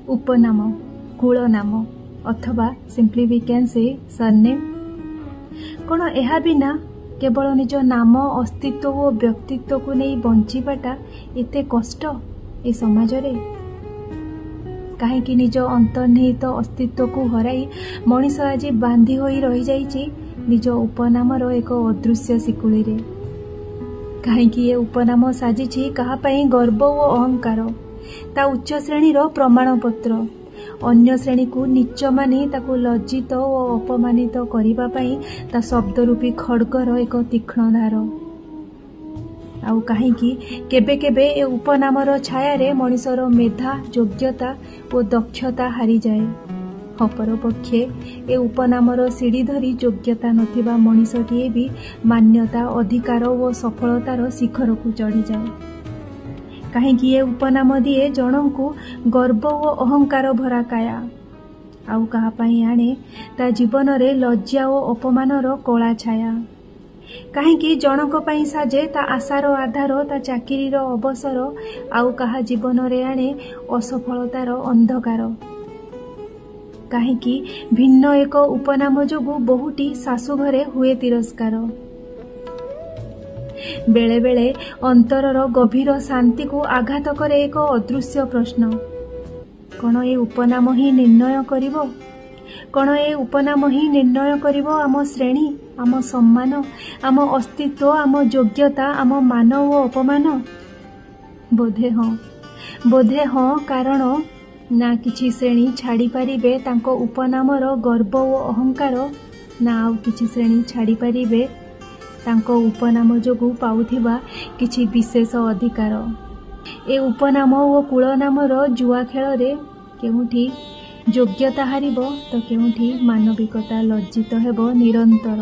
उपनाम, कुलनाम अथवा simply we can say surname. कौन यह बिना केवल निज नाम अस्तित्व और व्यक्तित्व को नहीं बंचीबाटा एते कष्ट ए समाज रे? कहीं निज अंतर्निहित अस्तित्व को हराई मनीष आज बांधी होई रही जाइछि निज उपनामर एक अदृश्य शिकुली रे। कहीं ये उपनाम साजिछि कहा पई गर्व और अहंकार, ता उच्च श्रेणी रो प्रमाण पत्र, अन्य श्रेणी को नीच मानी ताको लज्जित और अपमानित करिबा पई ता शब्द रूपी खड़गर एक तीक्ष्ण धार। आउ कहीं केबे केबे ए उपनामर छाया रे मनीषर मेधा, योग्यता और दक्षता हारी जाए। अपरपक्षे ए उपनामर सीढ़ी धरी योग्यता नथिबा मनीषटीए भी मान्यता, अधिकार और सफलतार शिखर को चढ़ी जाए। कहीं ये उपनाम दिए जनों को गर्व और अहंकार भरा काया, आउ कहा पई आने ता जीवन रे लज्जा और अपमानर कला छाया। कहीं जनक पई साजे ता आशार आधार, ता चाकिरीर अवसर, आउ कहा जीवन रे आने असफलतार अंधकार। कहीं भिन्न एक उपनाम जोगु बहुटी शाशु घरे हुए तिरस्कार। बेले बेले अंतरर गभीर शांति को आघात करे एक अदृश्य प्रश्न, कौन ए उपनाम ही निर्णय करिवो? कौन ए उपनाम ही निर्णय करिवो आम श्रेणी, आम सम्मान, आम अस्तित्व, आम योग्यता, आम मान और अपमान? बोधे हाँ, कारण ना किछि श्रेणी छाड़ी पारिबे तांको उपनामर गर्व और अहंकार, ना आउ किछि श्रेणी छाड़ी पारिबे तांको उपनाम जोगु पाउथिबा किछि विशेष अधिकार। ए उपनाम और कुलनामर जुआ खेल रे केउठी योग्यता हारिबो तो केउठी मानविकता लज्जित हेबो निरंतर।